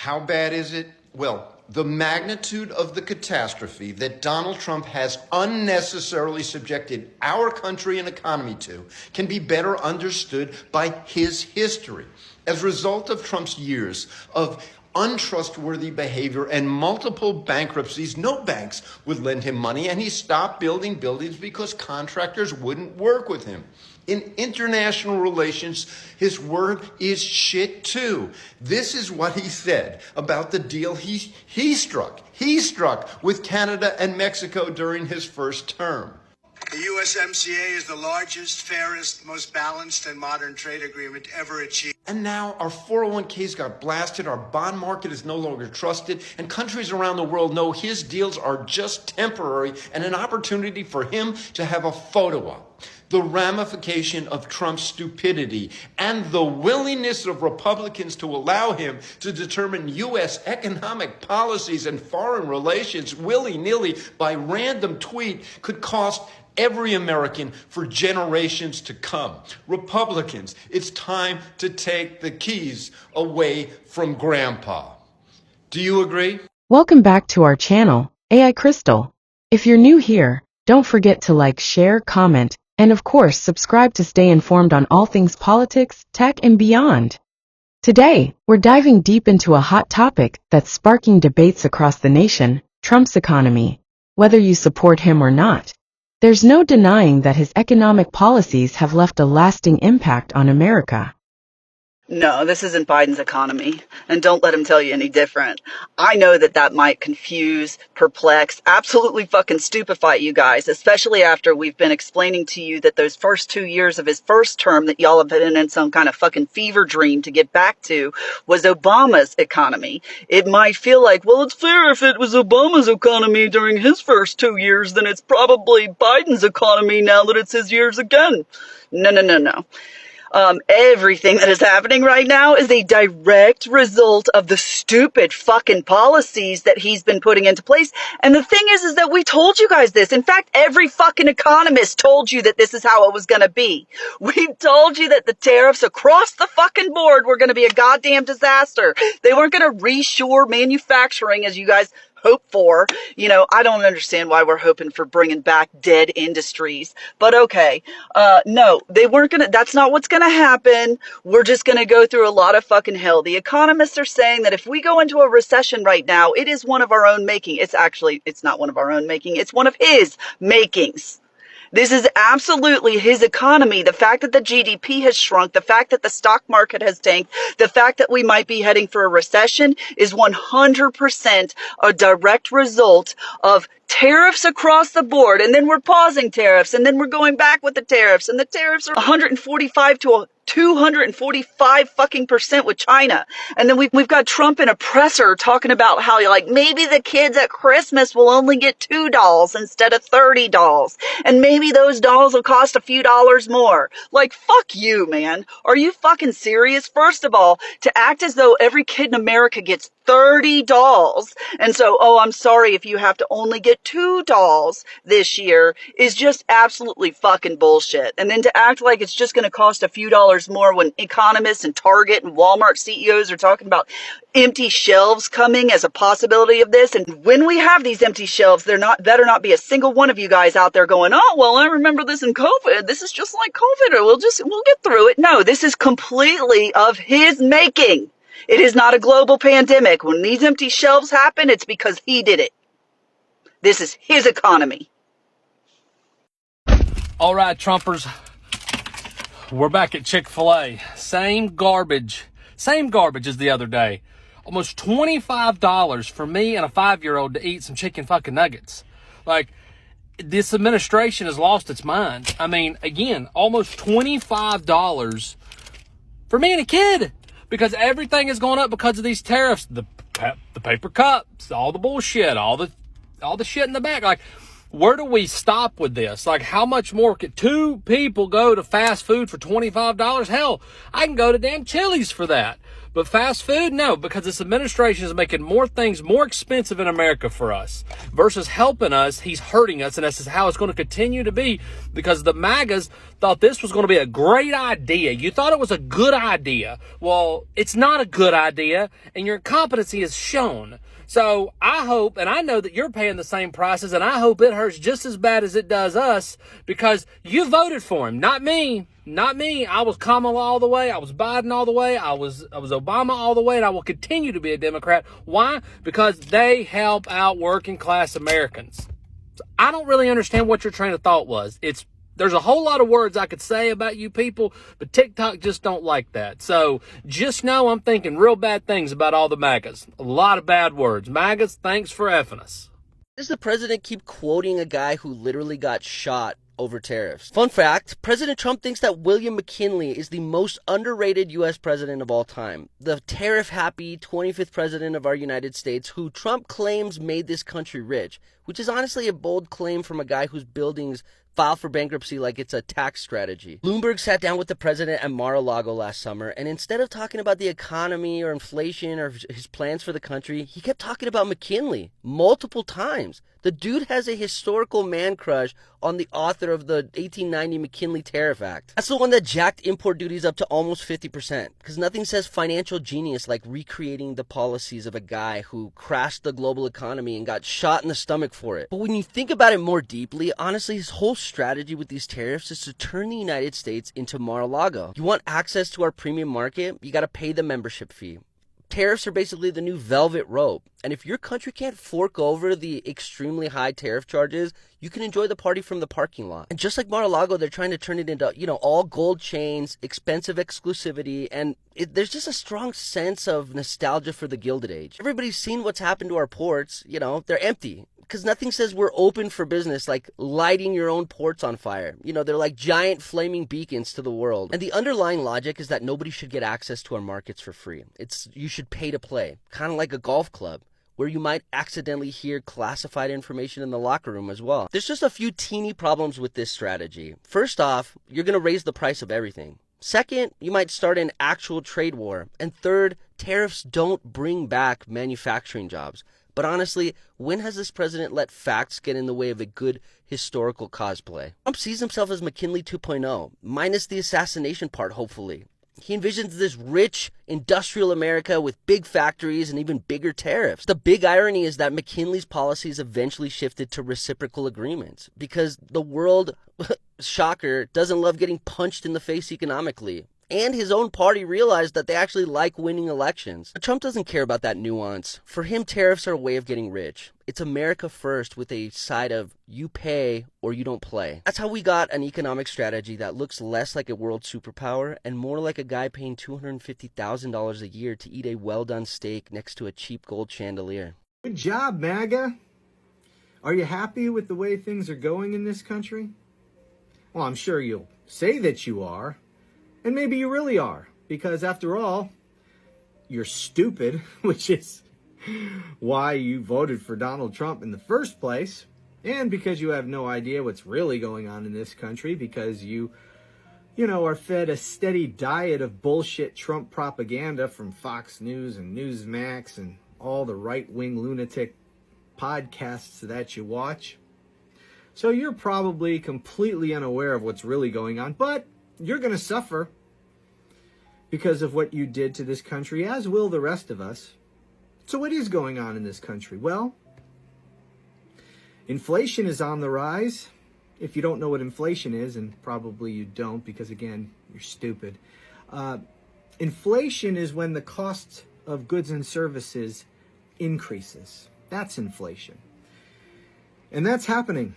How bad is it? Well, the magnitude of the catastrophe that Donald Trump has unnecessarily subjected our country and economy to can be better understood by his history. As a result of Trump's years of untrustworthy behavior and multiple bankruptcies, no banks would lend him money, and he stopped building buildings because contractors wouldn't work with him. In international relations, his word is shit too. This is what he said about the deal he struck with Canada and Mexico during his first term. The USMCA is the largest, fairest, most balanced, and modern trade agreement ever achieved. And now our 401ks got blasted, our bond market is no longer trusted, and countries around the world know his deals are just temporary and an opportunity for him to have a photo op. The ramification of Trump's stupidity and the willingness of Republicans to allow him to determine U.S. economic policies and foreign relations willy-nilly by random tweet could cost every American for generations to come. Republicans, it's time to take the keys away from Grandpa. Do you agree? Welcome back to our channel, AI Crystal. If you're new here, don't forget to like, share, comment, and of course subscribe to stay informed on all things politics, tech, and beyond. Today, we're diving deep into a hot topic that's sparking debates across the nation, Trump's economy. Whether you support him or not, there's no denying that his economic policies have left a lasting impact on America. No, this isn't Biden's economy, and don't let him tell you any different. I know that might confuse, perplex, absolutely fucking stupefy you guys, especially after we've been explaining to you that those first 2 years of his first term that y'all have been in some kind of fucking fever dream to get back to was Obama's economy. It might feel like, well, it's fair if it was Obama's economy during his first 2 years, then it's probably Biden's economy now that it's his years again. No. Everything that is happening right now is a direct result of the stupid fucking policies that he's been putting into place. And the thing is that we told you guys this. In fact, every fucking economist told you that this is how it was going to be. We told you that the tariffs across the fucking board were going to be a goddamn disaster. They weren't going to reshore manufacturing as you guys hope for. You know, I don't understand why we're hoping for bringing back dead industries, but okay. No, they weren't gonna, that's not what's gonna happen. We're just gonna go through a lot of fucking hell. The economists are saying that if we go into a recession right now, it is one of our own making. It's not one of our own making. It's one of his makings. This is absolutely his economy. The fact that the GDP has shrunk, the fact that the stock market has tanked, the fact that we might be heading for a recession is 100% a direct result of tariffs across the board. And then we're pausing tariffs, and then we're going back with the tariffs, and the tariffs are 145 to 245 fucking % with China. And then we've got Trump and oppressor talking about how like maybe the kids at Christmas will only get $2 instead of $30. And maybe those dolls will cost a few dollars more. Like, fuck you, man. Are you fucking serious? First of all, to act as though every kid in America gets $30. And so, oh, I'm sorry if you have to only get $2 this year is just absolutely fucking bullshit. And then to act like it's just going to cost a few dollars more when economists and Target and Walmart CEOs are talking about empty shelves coming as a possibility of this. And when we have these empty shelves, better not be a single one of you guys out there going, oh, well, I remember this in COVID. This is just like COVID, or we'll get through it. No, this is completely of his making. It is not a global pandemic. When these empty shelves happen, it's because he did it. This is his economy. All right, Trumpers. We're back at Chick-fil-A. Same garbage as the other day. Almost $25 for me and a 5-year-old to eat some chicken fucking nuggets. Like, this administration has lost its mind. I mean, again, almost $25 for me and a kid. Because everything is going up because of these tariffs. The paper cups, all the bullshit, all the shit in the back. Like, where do we stop with this? Like, how much more could 2 people go to fast food for $25? Hell, I can go to damn Chili's for that. But fast food, no, because this administration is making more things more expensive in America for us versus helping us. He's hurting us, and this is how it's going to continue to be because the MAGAs thought this was going to be a great idea. You thought it was a good idea. Well, it's not a good idea, and your incompetency is shown. So I hope, and I know that you're paying the same prices, and I hope it hurts just as bad as it does us because you voted for him, not me. Not me. I was Kamala all the way. I was Biden all the way. I was Obama all the way, and I will continue to be a Democrat. Why? Because they help out working class Americans. So I don't really understand what your train of thought was. There's a whole lot of words I could say about you people, but TikTok just don't like that. So just know I'm thinking real bad things about all the MAGAs. A lot of bad words. MAGAs, thanks for effing us. Does the president keep quoting a guy who literally got shot over tariffs? Fun fact, President Trump thinks that William McKinley is the most underrated U.S. president of all time. The tariff-happy 25th president of our United States who Trump claims made this country rich, which is honestly a bold claim from a guy whose buildings file for bankruptcy like it's a tax strategy. Bloomberg sat down with the president at Mar-a-Lago last summer, and instead of talking about the economy or inflation or his plans for the country, he kept talking about McKinley multiple times. The dude has a historical man crush on the author of the 1890 McKinley Tariff Act. That's the one that jacked import duties up to almost 50%, because nothing says financial genius like recreating the policies of a guy who crashed the global economy and got shot in the stomach for it. But when you think about it more deeply, honestly, his whole strategy with these tariffs is to turn the United States into Mar-a-Lago. You want access to our premium market? You gotta pay the membership fee. Tariffs are basically the new velvet rope. And if your country can't fork over the extremely high tariff charges, you can enjoy the party from the parking lot. And just like Mar-a-Lago, they're trying to turn it into, all gold chains, expensive exclusivity, and there's just a strong sense of nostalgia for the Gilded Age. Everybody's seen what's happened to our ports. They're empty. Because nothing says we're open for business like lighting your own ports on fire. They're like giant flaming beacons to the world. And the underlying logic is that nobody should get access to our markets for free. You should pay to play, kind of like a golf club, where you might accidentally hear classified information in the locker room as well. There's just a few teeny problems with this strategy. First off, you're going to raise the price of everything. Second, you might start an actual trade war. And third, tariffs don't bring back manufacturing jobs. But honestly, when has this president let facts get in the way of a good historical cosplay? Trump sees himself as McKinley 2.0, minus the assassination part, hopefully. He envisions this rich, industrial America with big factories and even bigger tariffs. The big irony is that McKinley's policies eventually shifted to reciprocal agreements because the world, shocker, doesn't love getting punched in the face economically. And his own party realized that they actually like winning elections. But Trump doesn't care about that nuance. For him, tariffs are a way of getting rich. It's America first with a side of you pay or you don't play. That's how we got an economic strategy that looks less like a world superpower and more like a guy paying $250,000 a year to eat a well-done steak next to a cheap gold chandelier. Good job, MAGA. Are you happy with the way things are going in this country? Well, I'm sure you'll say that you are. And maybe you really are, because after all, you're stupid, which is why you voted for Donald Trump in the first place, and because you have no idea what's really going on in this country, because you are fed a steady diet of bullshit Trump propaganda from Fox News and Newsmax and all the right-wing lunatic podcasts that you watch. So you're probably completely unaware of what's really going on, but you're going to suffer because of what you did to this country, as will the rest of us. So what is going on in this country? Well, inflation is on the rise. If you don't know what inflation is, and probably you don't because, again, you're stupid. Inflation is when the cost of goods and services increases. That's inflation. And that's happening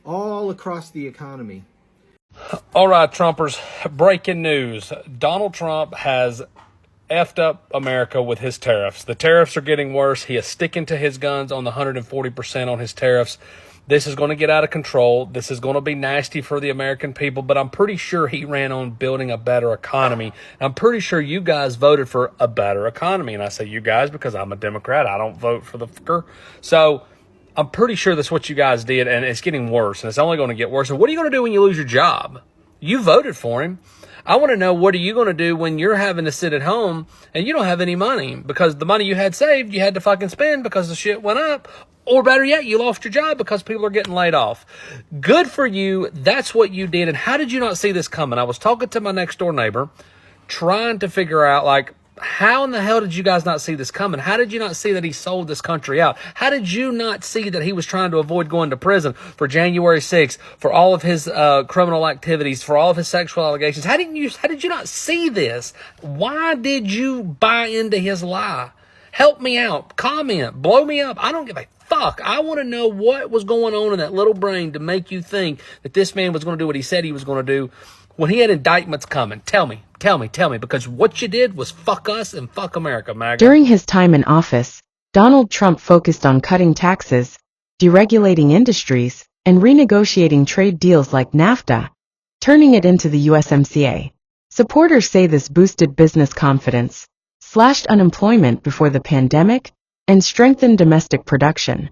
all across the economy. All right, Trumpers, breaking news. Donald Trump has effed up America with his tariffs. The tariffs are getting worse. He is sticking to his guns on the 140% on his tariffs. This is going to get out of control. This is going to be nasty for the American people, but I'm pretty sure he ran on building a better economy. I'm pretty sure you guys voted for a better economy. And I say you guys because I'm a Democrat. I don't vote for the fucker. So I'm pretty sure that's what you guys did, and it's getting worse, and it's only going to get worse. And what are you going to do when you lose your job? You voted for him. I want to know, what are you going to do when you're having to sit at home and you don't have any money because the money you had saved, you had to fucking spend because the shit went up. Or better yet, you lost your job because people are getting laid off. Good for you. That's what you did. And how did you not see this coming? I was talking to my next door neighbor, trying to figure out, like, how in the hell did you guys not see this coming? How did you not see that he sold this country out? How did you not see that he was trying to avoid going to prison for January 6th, for all of his criminal activities, for all of his sexual allegations? How did you not see this? Why did you buy into his lie? Help me out. Comment. Blow me up. I don't give a fuck. I want to know what was going on in that little brain to make you think that this man was going to do what he said he was going to do when he had indictments coming. Tell me, because what you did was fuck us and fuck America, MAGA. During his time in office, Donald Trump focused on cutting taxes, deregulating industries, and renegotiating trade deals like NAFTA, turning it into the USMCA. Supporters say this boosted business confidence, slashed unemployment before the pandemic, and strengthened domestic production.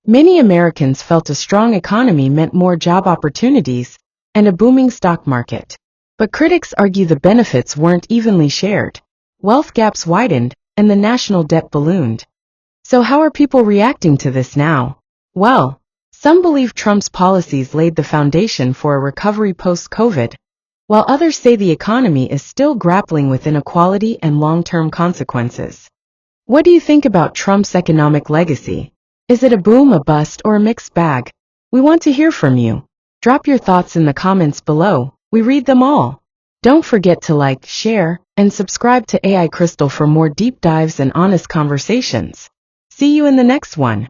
Many Americans felt a strong economy meant more job opportunities and a booming stock market. But critics argue the benefits weren't evenly shared. Wealth gaps widened, and the national debt ballooned. So how are people reacting to this now? Well, some believe Trump's policies laid the foundation for a recovery post-COVID, while others say the economy is still grappling with inequality and long-term consequences. What do you think about Trump's economic legacy? Is it a boom, a bust, or a mixed bag? We want to hear from you. Drop your thoughts in the comments below. We read them all. Don't forget to like, share, and subscribe to AI Crystal for more deep dives and honest conversations. See you in the next one.